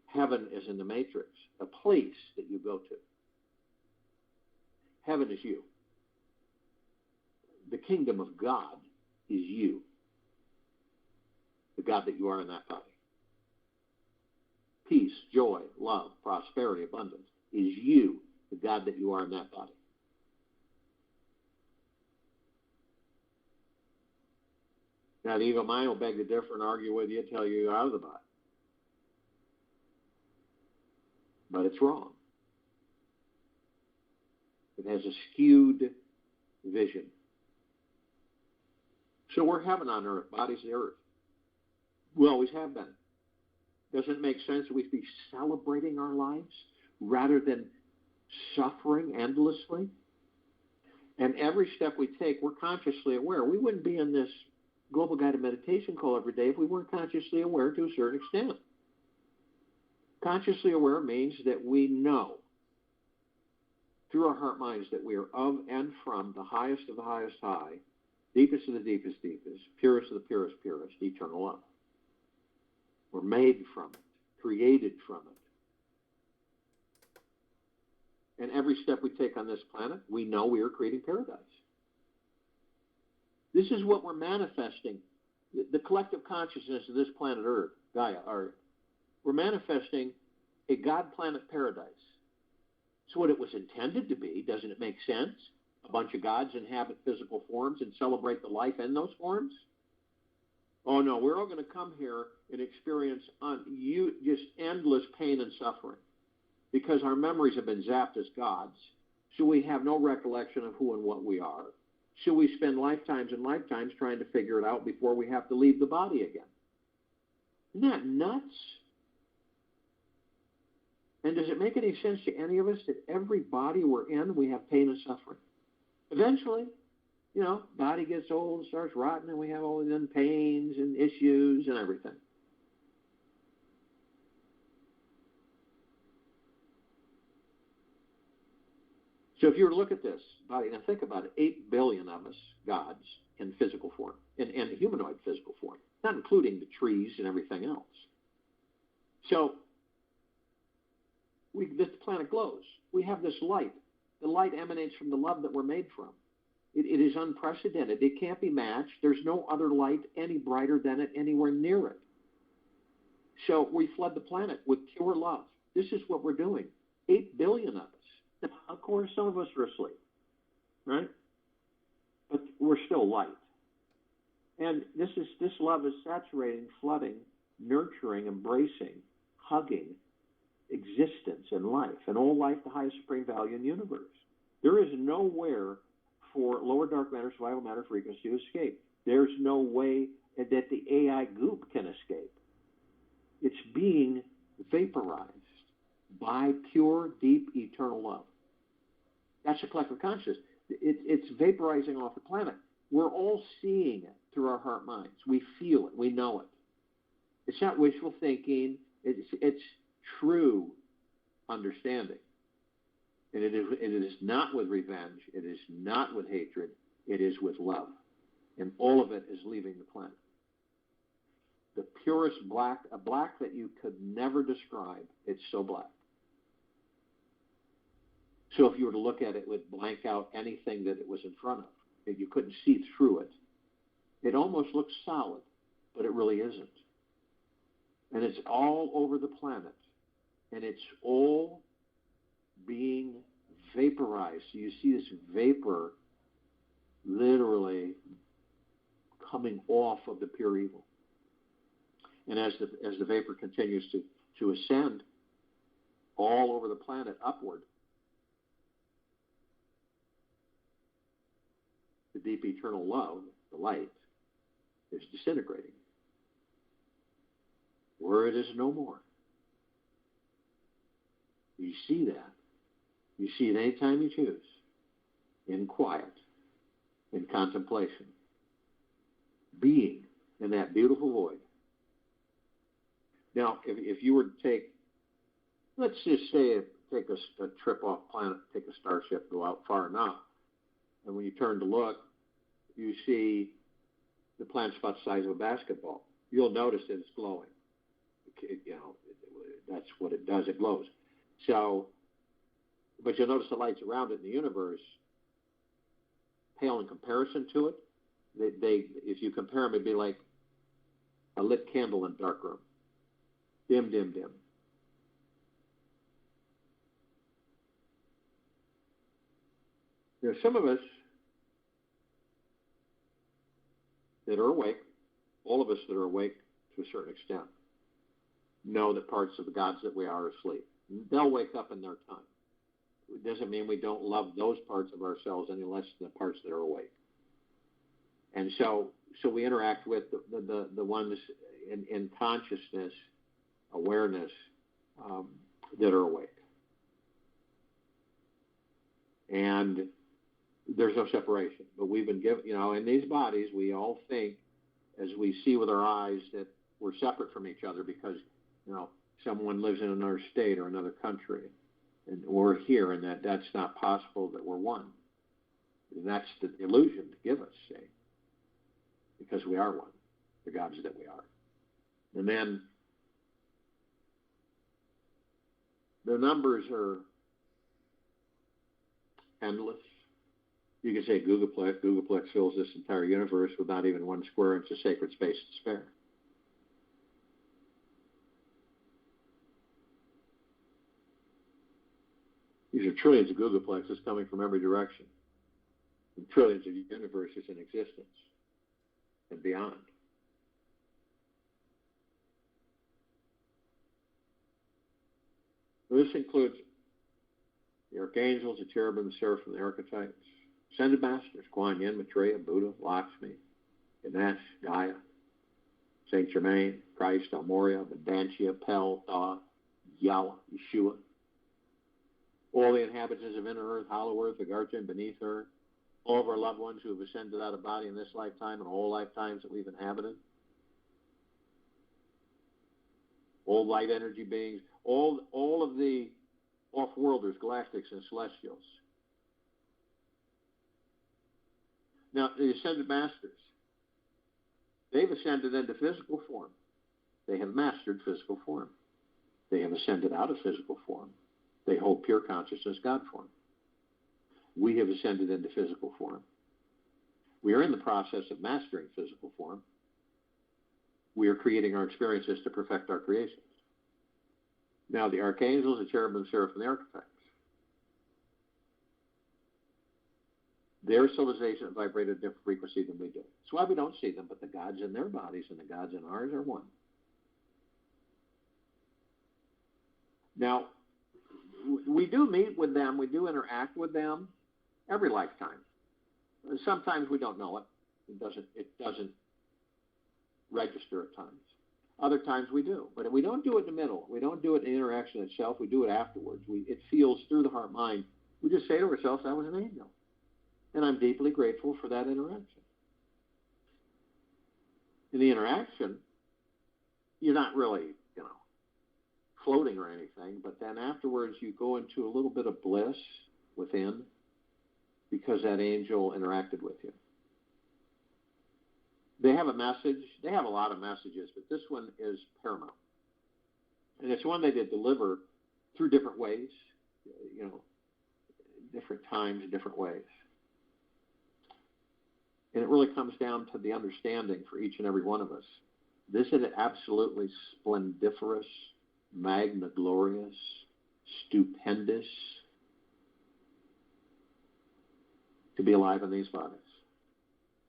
Heaven is in the matrix, a place that you go to. Heaven is you. The kingdom of God is you. The God that you are in that body. Peace, joy, love, prosperity, abundance is you, the God that you are in that body. Now, the ego mind will beg to differ and argue with you, tell you you're out of the body. But it's wrong. It has a skewed vision. So we're heaven on earth, body's the earth. We always have been. Doesn't it make sense that we be celebrating our lives rather than suffering endlessly? And every step we take, we're consciously aware. We wouldn't be in this Global Guided Meditation call every day if we weren't consciously aware to a certain extent. Consciously aware means that we know through our heart minds that we are of and from the highest of the highest high, deepest of the deepest deepest, purest of the purest purest, eternal love. We're made from it, created from it. And every step we take on this planet, we know we are creating paradise. This is what we're manifesting. The collective consciousness of this planet Earth, Gaia, we're manifesting a God planet paradise. It's what it was intended to be. Doesn't it make sense? A bunch of gods inhabit physical forms and celebrate the life in those forms? Oh no, we're all going to come here and experience just endless pain and suffering because our memories have been zapped as gods, so we have no recollection of who and what we are. So we spend lifetimes and lifetimes trying to figure it out before we have to leave the body again. Isn't that nuts? And does it make any sense to any of us that every body we're in, we have pain and suffering? Eventually, body gets old and starts rotting, and we have all these pains and issues and everything. So if you were to look at this body, now think about it, 8 billion of us, gods, in physical form, in humanoid physical form, not including the trees and everything else. So this planet glows. We have this light. The light emanates from the love that we're made from. It is unprecedented. It can't be matched. There's no other light any brighter than it anywhere near it. So we flood the planet with pure love. This is what we're doing. 8 billion of us. Now, of course, some of us are asleep, right? But we're still light. And this love is saturating, flooding, nurturing, embracing, hugging existence and life, and all life the highest supreme value in the universe. There is nowhere for lower dark matter, survival matter frequency to escape. There's no way that the AI goop can escape. It's being vaporized by pure, deep, eternal love. That's the collective consciousness. It's vaporizing off the planet. We're all seeing it through our heart minds. We feel it. We know it. It's not wishful thinking. It's true understanding. And it is not with revenge. It is not with hatred. It is with love. And all of it is leaving the planet. The purest black, a black that you could never describe. It's so black. So if you were to look at it, it would blank out anything that it was in front of. If you couldn't see through it. It almost looks solid, but it really isn't. And it's all over the planet. And it's all being vaporized. So you see this vapor literally coming off of the pure evil. And as the vapor continues to ascend all over the planet upward, the deep eternal love, the light, is disintegrating. Where it is no more. You see that. You see it anytime you choose. In quiet. In contemplation. Being in that beautiful void. Now, if you were to take, let's just say, take a trip off planet, take a starship, go out far enough, and when you turn to look, you see the planet's about the size of a basketball. You'll notice that it's glowing. That's what it does. It glows. So, but you'll notice the lights around it in the universe pale in comparison to it. They if you compare them, it'd be like a lit candle in a dark room. Dim, dim, dim. There are some of us that are awake, all of us that are awake to a certain extent, know that parts of the gods that we are asleep. They'll wake up in their time. It doesn't mean we don't love those parts of ourselves any less than the parts that are awake. And so we interact with the ones in consciousness, awareness, that are awake. And there's no separation. But we've been given, in these bodies, we all think, as we see with our eyes, that we're separate from each other because, someone lives in another state or another country. And we're here, and that's not possible, that we're one. And that's the illusion to give us, see? Because we are one, the gods that we are. And then the numbers are endless. You could say googolplex. Googolplex fills this entire universe with not even 1 square inch of sacred space to spare. These are trillions of googolplexes coming from every direction, and trillions of universes in existence and beyond. This includes the archangels, the cherubim, the seraphim, the archetypes, Ascended Masters, Kuan Yin, Maitreya, Buddha, Lakshmi, Ganesh, Gaia, Saint Germain, Christ, El Morya, Vedantia, Pel, Tha, Yahweh, Yeshua, all the inhabitants of inner earth, hollow earth, Agartha, and beneath earth, all of our loved ones who have ascended out of body in this lifetime and all lifetimes that we've inhabited, all light energy beings, all of the off-worlders, galactics, and celestials. Now, the Ascended Masters, they've ascended into physical form. They have mastered physical form. They have ascended out of physical form. They hold pure consciousness, God form. We have ascended into physical form. We are in the process of mastering physical form. We are creating our experiences to perfect our creations. Now, the archangels, the cherubim, seraphim, and the architects, their civilization vibrate at a different frequency than we do. That's why we don't see them, but the gods in their bodies and the gods in ours are one. Now, we do meet with them, we do interact with them every lifetime. Sometimes we don't know it. It doesn't register at times. Other times we do. But we don't do it in the middle. We don't do it in the interaction itself. We do it afterwards. It feels through the heart-mind. We just say to ourselves, I was an angel. And I'm deeply grateful for that interaction. In the interaction, you're not really, floating or anything, but then afterwards you go into a little bit of bliss within because that angel interacted with you. They have a message. They have a lot of messages, but this one is paramount. And it's one they did deliver through different ways, different times, different ways. And it really comes down to the understanding for each and every one of us. This is an absolutely splendiferous, magna glorious, stupendous to be alive in these bodies.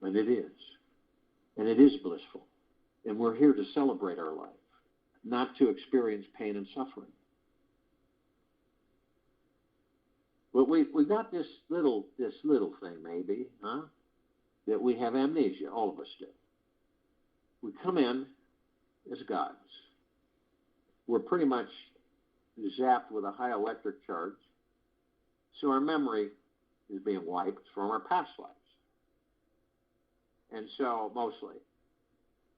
And it is. And it is blissful. And we're here to celebrate our life, not to experience pain and suffering. But we got this little thing maybe, that we have amnesia, all of us do. We come in as gods. We're pretty much zapped with a high electric charge, so our memory is being wiped from our past lives. And so, mostly.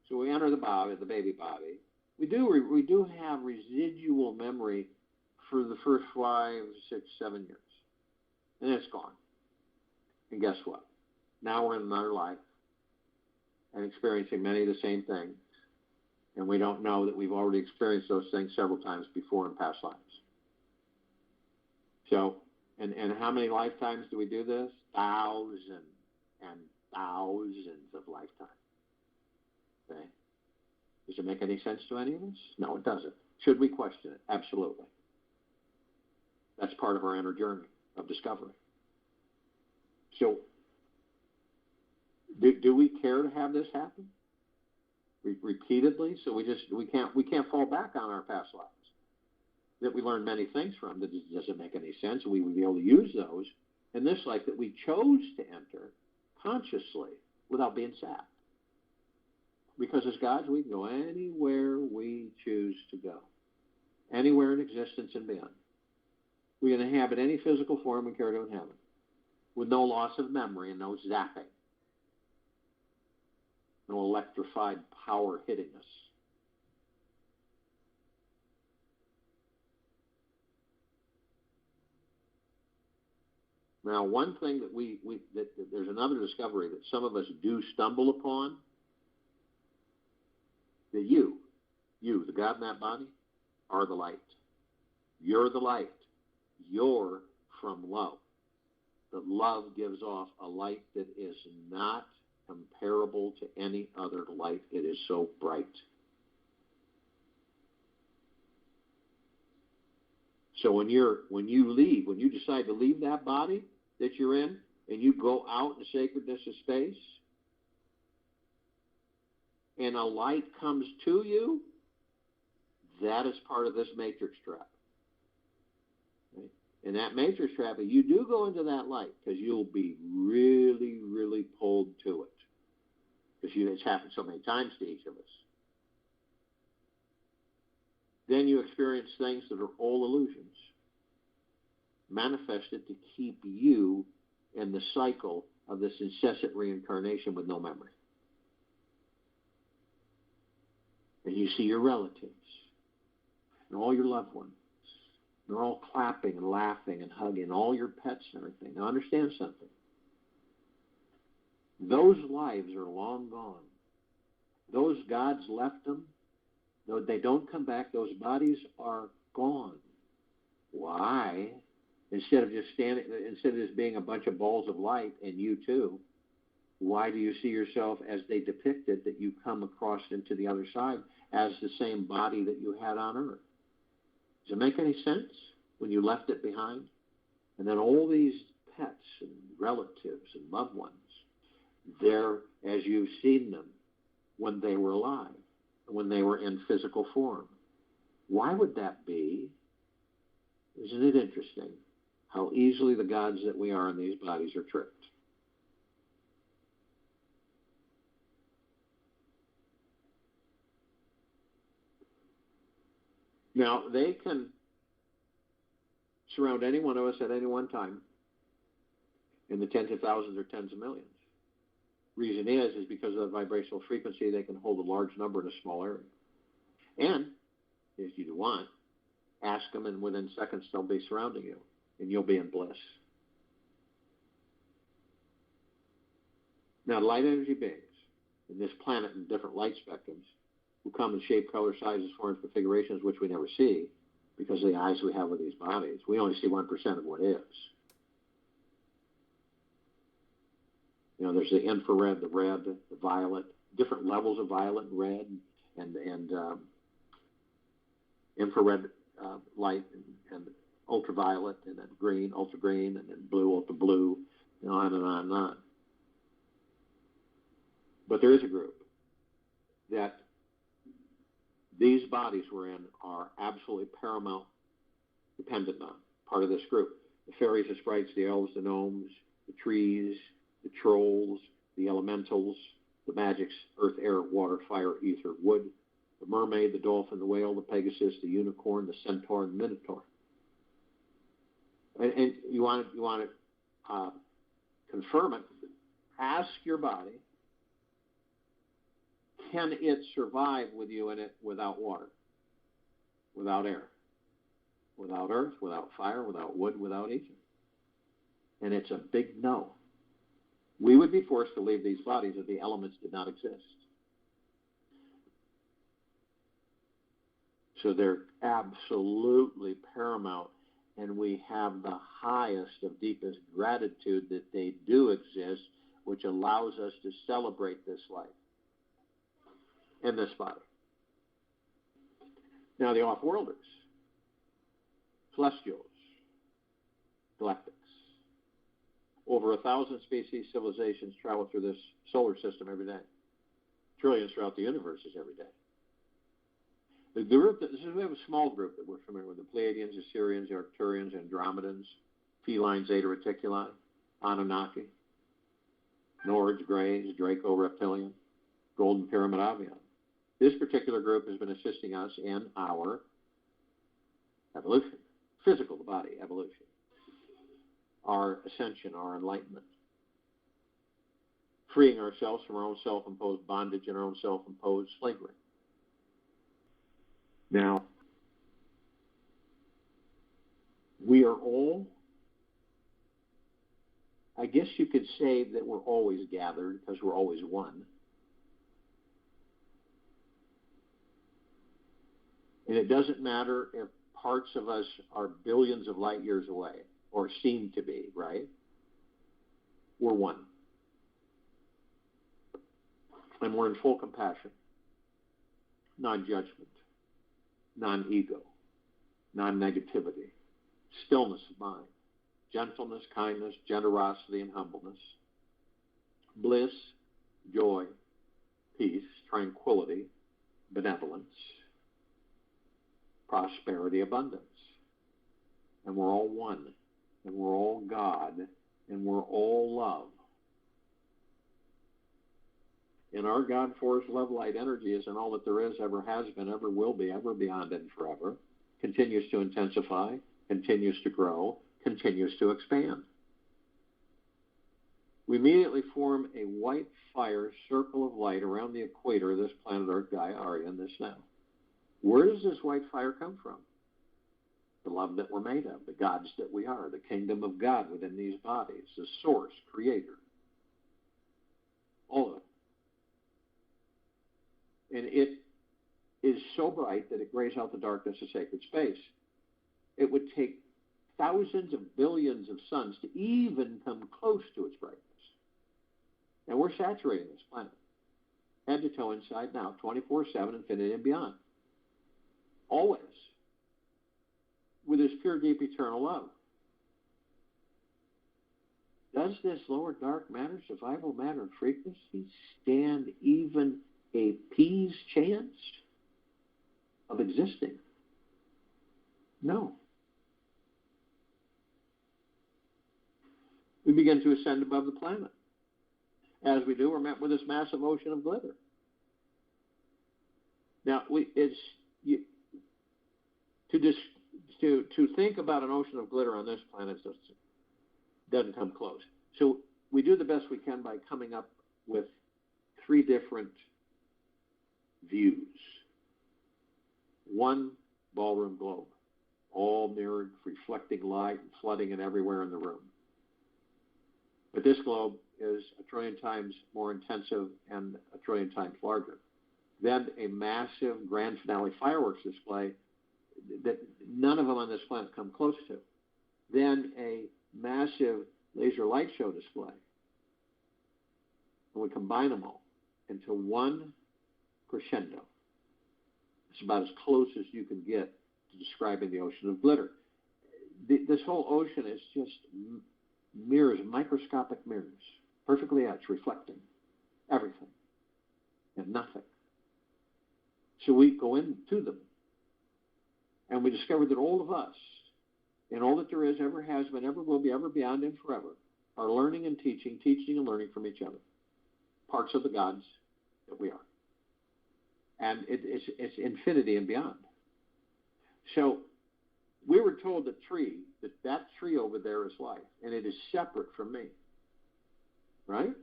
So we enter the body, the baby body. We do have residual memory for the first 5, 6, 7 years. And it's gone. And guess what? Now we're in another life and experiencing many of the same things. And we don't know that we've already experienced those things several times before in past lives. So, and how many lifetimes do we do this? Thousands and thousands of lifetimes. Okay? Does it make any sense to any of us? No, it doesn't. Should we question it? Absolutely. That's part of our inner journey of discovery. So, do we care to have this happen repeatedly? So we can't fall back on our past lives that we learned many things from that doesn't make any sense. We would be able to use those in this life that we chose to enter consciously without being sapped. Because as gods, we can go anywhere we choose to go, anywhere in existence and beyond. We can inhabit any physical form we care to inhabit, with no loss of memory and no zapping, no electrified power hitting us. Now, one thing that there's another discovery that some of us do stumble upon, that you, the God in that body, are the light. You're the light. You're from love. That love gives off a light that is not comparable to any other light. It is so bright. So when you decide to leave that body that you're in, and you go out in the sacredness of space, and a light comes to you, that is part of this matrix trap. Right? in that matrix trap, you do go into that light because you'll be really, really pulled to it. Because it's happened so many times to each of us. Then you experience things that are all illusions, manifested to keep you in the cycle of this incessant reincarnation with no memory. And you see your relatives and all your loved ones. They're all clapping and laughing and hugging, all your pets and everything. Now understand something. Those lives are long gone. Those gods left them. They don't come back. Those bodies are gone. Why? Instead of just being a bunch of balls of light, and you too, why do you see yourself as they depicted, that you come across into the other side as the same body that you had on Earth? Does it make any sense when you left it behind? And then all these pets and relatives and loved ones, they're as you've seen them when they were alive, when they were in physical form. Why would that be? Isn't it interesting how easily the gods that we are in these bodies are tricked? Now, they can surround any one of us at any one time in the tens of thousands or tens of millions. Reason is because of the vibrational frequency, they can hold a large number in a small area. And, if you want, ask them, and within seconds they'll be surrounding you, and you'll be in bliss. Now, light energy beings in this planet in different light spectrums who come in shape, color, sizes, forms, configurations, which we never see because of the eyes we have with these bodies. We only see 1% of what is. You know, there's the infrared, the red, the violet, different levels of violet and red, and infrared light, and ultraviolet, and then green, ultra green, and then blue, ultra blue, and on and on and on. But there is a group that these bodies we're in are absolutely paramount dependent on, part of this group. The fairies, the sprites, the elves, the gnomes, the trees, the trolls, the elementals, the magics, earth, air, water, fire, ether, wood, the mermaid, the dolphin, the whale, the pegasus, the unicorn, the centaur, and the minotaur. And you want to confirm it. Ask your body, can it survive with you in it without water, without air, without earth, without fire, without wood, without ether? And it's a big no. We would be forced to leave these bodies if the elements did not exist. So they're absolutely paramount, and we have the highest of deepest gratitude that they do exist, which allows us to celebrate this life in this body. Now, the off-worlders, celestials, galactics, over 1,000 species, civilizations travel through this solar system every day. Trillions throughout the universe is every day. The group we have a small group that we're familiar with: the Pleiadians, the Sirians, the Arcturians, Andromedans, Feline, Zeta Reticuli, Anunnaki, Nords, Greys, Draco Reptilian, Golden Pyramid Avian. This particular group has been assisting us in our evolution, physical, the body, evolution, our ascension, our enlightenment, freeing ourselves from our own self-imposed bondage and our own self-imposed slavery. Now, we are all, I guess you could say that we're always gathered because we're always one. And it doesn't matter if parts of us are billions of light years away, or seem to be, right? We're one. And we're in full compassion, non-judgment, non-ego, non-negativity, stillness of mind, gentleness, kindness, generosity, and humbleness, bliss, joy, peace, tranquility, benevolence, prosperity, abundance. and we're all one, and we're all God, and we're all love. And our God force, love, light, energy is in all that there is, ever has been, ever will be, ever beyond and forever. Continues to intensify, continues to grow, continues to expand. We immediately form a white fire circle of light around the equator of this planet Earth, Gaia, Arya, and this now. Where does this white fire come from? The love that we're made of, the gods that we are, the kingdom of God within these bodies, the source, creator. All of it. And it is so bright that it grays out the darkness of sacred space. It would take thousands of billions of suns to even come close to its brightness. And we're saturating this planet, head to toe, inside and out, 24/7, infinity and beyond. Always. With this pure, deep, eternal love. Does this lower dark matter, survival matter, and frequency stand even a pea's chance of existing? No. We begin to ascend above the planet. As we do, we're met with this massive ocean of glitter. Now, to think about an ocean of glitter on this planet doesn't come close. So we do the best we can by coming up with 3 different views. One ballroom globe, all mirrored, reflecting light and flooding it everywhere in the room. But this globe is 1 trillion times more intensive and 1 trillion times larger. Then a massive grand finale fireworks display that none of them on this planet come close to. Then a massive laser light show display. And we combine them all into one crescendo. It's about as close as you can get to describing the ocean of glitter. This whole ocean is just mirrors, microscopic mirrors, perfectly etched, reflecting everything and nothing. So we go into them, and we discover that all of us, and all that there is, ever has been, ever will be, ever beyond and forever, are learning and teaching and learning from each other, parts of the gods that we are. And it's infinity and beyond. So we were told that tree over there is life, and it is separate from me. Right?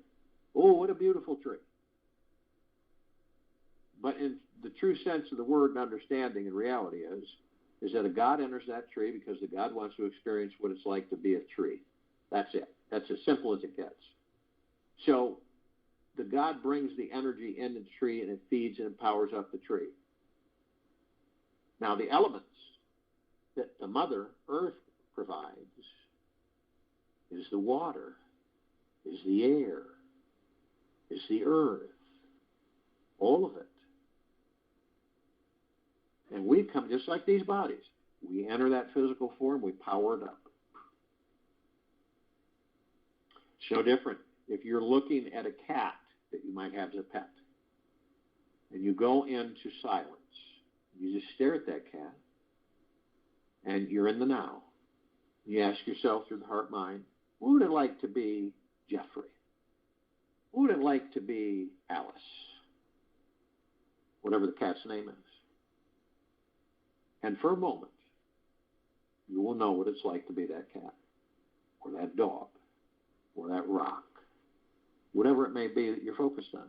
Oh, what a beautiful tree. But in the true sense of the word and understanding and reality is that a God enters that tree because the God wants to experience what it's like to be a tree. That's it. That's as simple as it gets. So the God brings the energy into the tree, and it feeds and powers up the tree. Now the elements that the Mother Earth provides is the water, is the air, is the earth, all of it. And we come just like these bodies. We enter that physical form, we power it up. It's no different. If you're looking at a cat that you might have as a pet, and you go into silence, you just stare at that cat, and you're in the now. You ask yourself through the heart-mind, what would it like to be Jeffrey? What would it like to be Alice? Whatever the cat's name is. And for a moment, you will know what it's like to be that cat, or that dog, or that rock, whatever it may be that you're focused on.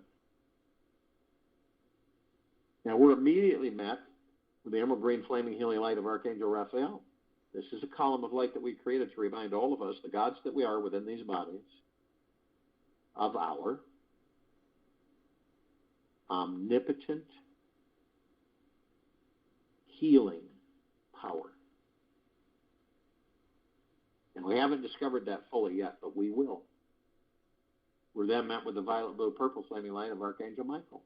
Now, we're immediately met with the emerald green flaming healing light of Archangel Raphael. This is a column of light that we created to remind all of us, the gods that we are within these bodies, of our omnipotent healing power. And we haven't discovered that fully yet, but we will. We're then met with the violet, blue, purple flaming light of Archangel Michael.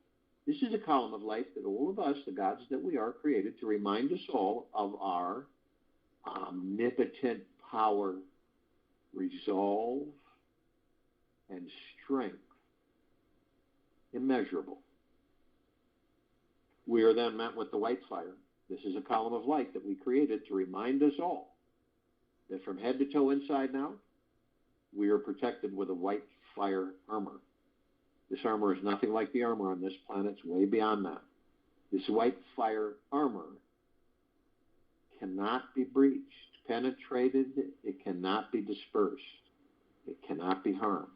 This is a column of light that all of us, the gods that we are, created to remind us all of our omnipotent power, resolve, and strength. Immeasurable. We are then met with the white fire. This is a column of light that we created to remind us all that from head to toe, inside and out, we are protected with a white fire armor. This armor is nothing like the armor on this planet. It's way beyond that. This white fire armor cannot be breached, penetrated. It cannot be dispersed. It cannot be harmed.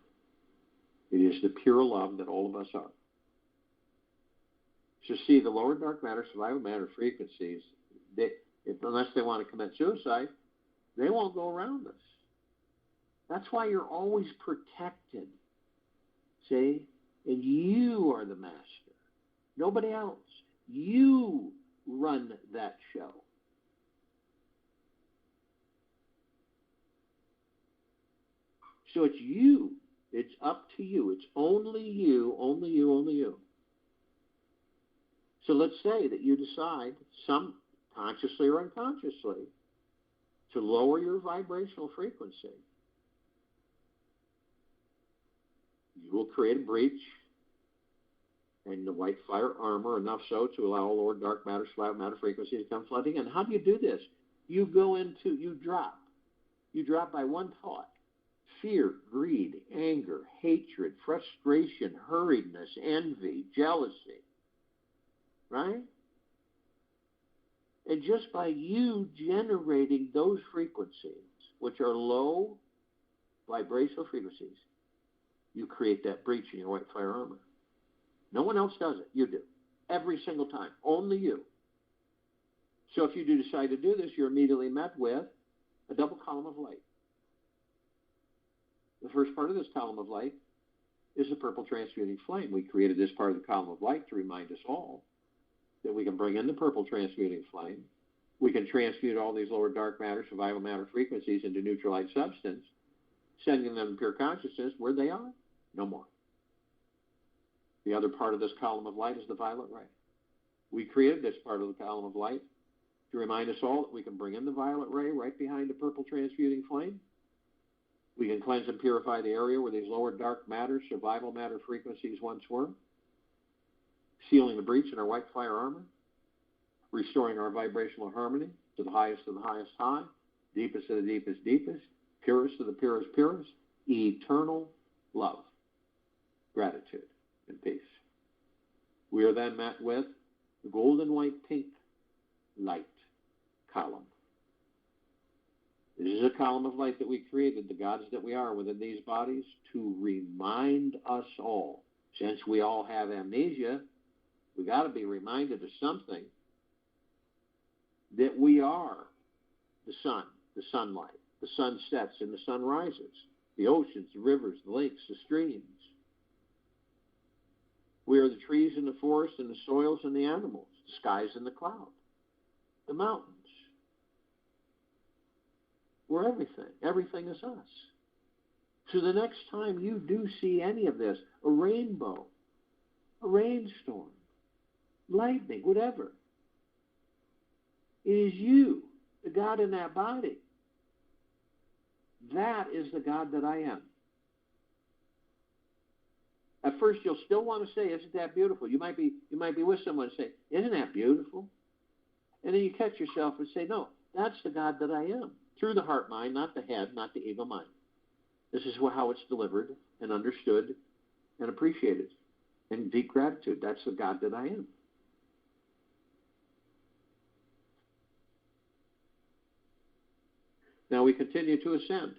It is the pure love that all of us are. So see, the lower dark matter, survival matter frequencies, unless they want to commit suicide, they won't go around us. That's why you're always protected. See? And you are the master. Nobody else. You run that show. So it's you. It's up to you. It's only you, only you, only you. So let's say that you decide, some consciously or unconsciously, to lower your vibrational frequency. You will create a breach in the white fire armor, enough so to allow lower dark matter, survival matter frequency to come flooding in. How do you do this? You drop. You drop by one thought. Fear, greed, anger, hatred, frustration, hurriedness, envy, jealousy. Right? And just by you generating those frequencies, which are low vibrational frequencies, you create that breach in your white fire armor. No one else does it. You do. Every single time. Only you. So if you do decide to do this, you're immediately met with a double column of light. The first part of this column of light is the purple transmuting flame. We created this part of the column of light to remind us all that we can bring in the purple transmuting flame. We can transmute all these lower dark matter, survival matter frequencies into neutral light substance, sending them to pure consciousness where they are. No more. The other part of this column of light is the violet ray. We created this part of the column of light to remind us all that we can bring in the violet ray right behind the purple transmuting flame. We can cleanse and purify the area where these lower dark matter, survival matter frequencies once were, sealing the breach in our white fire armor, restoring our vibrational harmony to the highest of the highest high, deepest of the deepest deepest, purest of the purest purest, eternal love, gratitude, and peace. We are then met with the golden white pink light column. This is a column of light that we created, the gods that we are within these bodies, to remind us all. Since we all have amnesia, we got to be reminded of something, that we are the sun, the sunlight. The sun sets and the sun rises. The oceans, the rivers, the lakes, the streams. We are the trees and the forest and the soils and the animals, the skies and the clouds, the mountains. We're everything. Everything is us. So the next time you do see any of this, a rainbow, a rainstorm, lightning, whatever, it is you, the God in that body. That is the God that I am. At first, you'll still want to say, "Isn't that beautiful?" You might be with someone and say, "Isn't that beautiful?" And then you catch yourself and say, "No, that's the God that I am." Through the heart mind, not the head, not the ego mind. This is how it's delivered and understood and appreciated. In deep gratitude, that's the God that I am. Now we continue to ascend.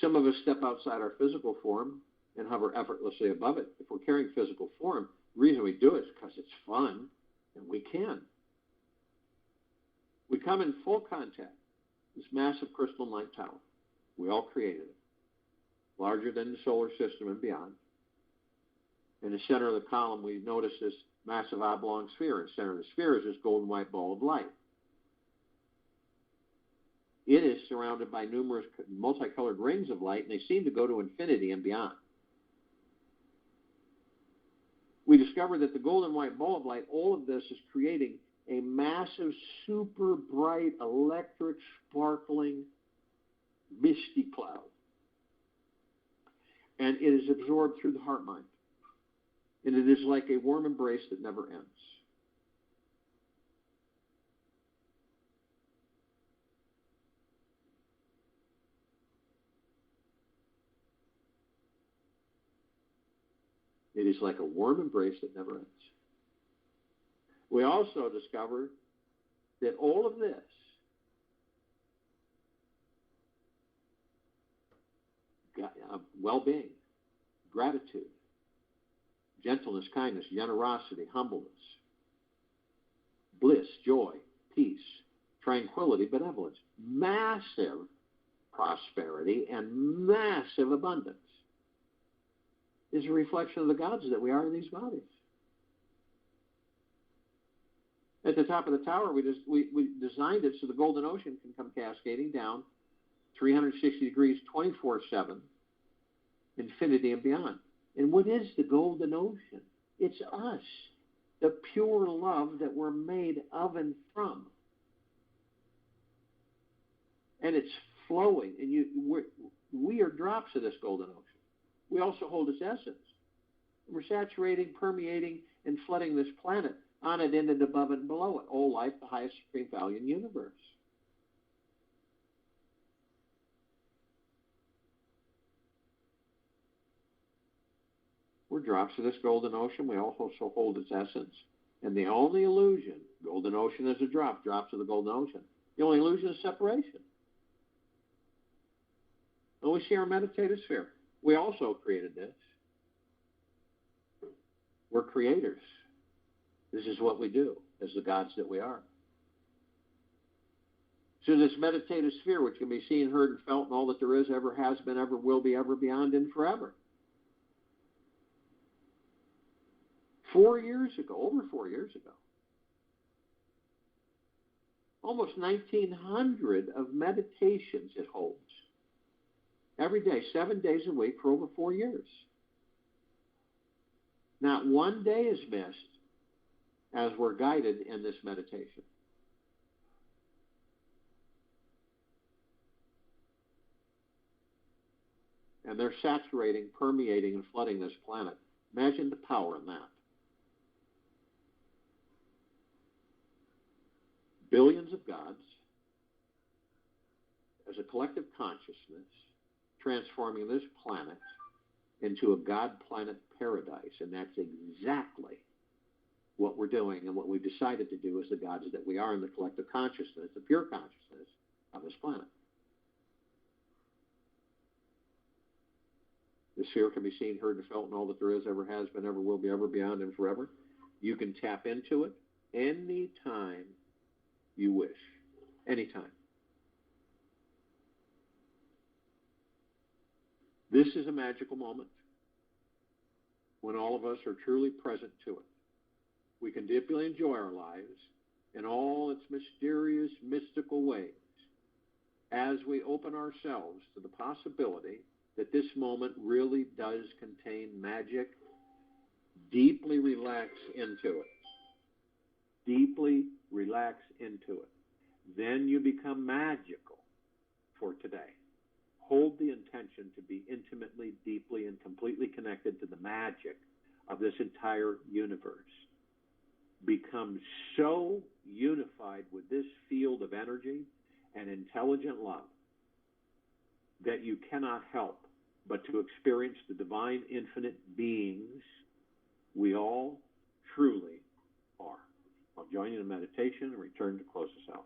Some of us step outside our physical form and hover effortlessly above it. If we're carrying physical form, the reason we do it is because it's fun, and we can. We come in full contact, this massive crystal light tower. We all created it, larger than the solar system and beyond. In the center of the column, we notice this massive oblong sphere. In the center of the sphere is this golden white ball of light. It is surrounded by numerous multicolored rings of light, and they seem to go to infinity and beyond. We discover that the golden white ball of light, all of this is creating a massive, super bright, electric, sparkling, misty cloud. And it is absorbed through the heart mind. And it is like a warm embrace that never ends. It is like a warm embrace that never ends. We also discovered that all of this well-being, gratitude, gentleness, kindness, generosity, humbleness, bliss, joy, peace, tranquility, benevolence, massive prosperity, and massive abundance is a reflection of the gods that we are in these bodies. At the top of the tower, we designed it so the golden ocean can come cascading down 360 degrees, 24/7, infinity and beyond. And what is the golden ocean? It's us, the pure love that we're made of and from. And it's flowing, and we are drops of this golden ocean. We also hold its essence. We're saturating, permeating, and flooding this planet on it, in it, above it, and below it. All life, the highest supreme value in the universe. We're drops of this golden ocean. We also hold its essence. And the only illusion, golden ocean is a drop, drops of the golden ocean. The only illusion is separation. And we see our meditative sphere. We also created this. We're creators. This is what we do as the gods that we are. So this meditative sphere, which can be seen, heard, and felt, and all that there is, ever has been, ever will be, ever beyond, and forever. 4 years ago, over 4 years ago, almost 1,900 of meditations it holds. Every day, 7 days a week for over 4 years. Not one day is missed as we're guided in this meditation. And they're saturating, permeating, and flooding this planet. Imagine the power in that. Billions of gods as a collective consciousness transforming this planet into a God planet paradise. And that's exactly what we're doing and what we've decided to do as the gods that we are in the collective consciousness, the pure consciousness of this planet. The sphere can be seen, heard, and felt, and all that there is, ever has been, ever will be, ever beyond, and forever. You can tap into it anytime you wish. Anytime. This is a magical moment when all of us are truly present to it. We can deeply enjoy our lives in all its mysterious, mystical ways as we open ourselves to the possibility that this moment really does contain magic. Deeply relax into it. Deeply relax into it. Then you become magical for today. Hold the intention to be intimately, deeply, and completely connected to the magic of this entire universe. Become so unified with this field of energy and intelligent love that you cannot help but to experience the divine infinite beings we all truly are. I'll join you in meditation and return to close us out.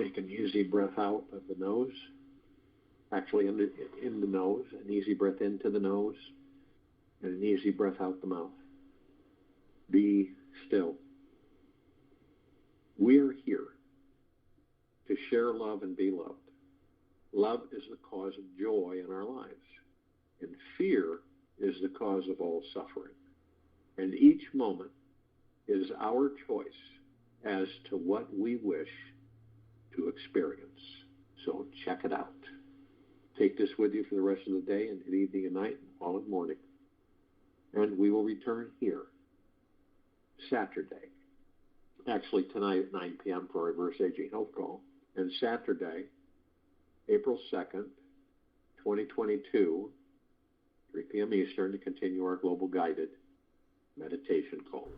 Take an easy breath out of the nose, actually in the nose, an easy breath into the nose, and an easy breath out the mouth. Be still. We're here to share love and be loved. Love is the cause of joy in our lives, and fear is the cause of all suffering. And each moment is our choice as to what we wish to experience. So check it out. Take this with you for the rest of the day and evening and night and all at morning. And we will return here Saturday. Actually tonight at 9 p.m. for a reverse aging health call. And Saturday, April 2nd, 2022, 3 p.m. Eastern, to continue our global guided meditation call.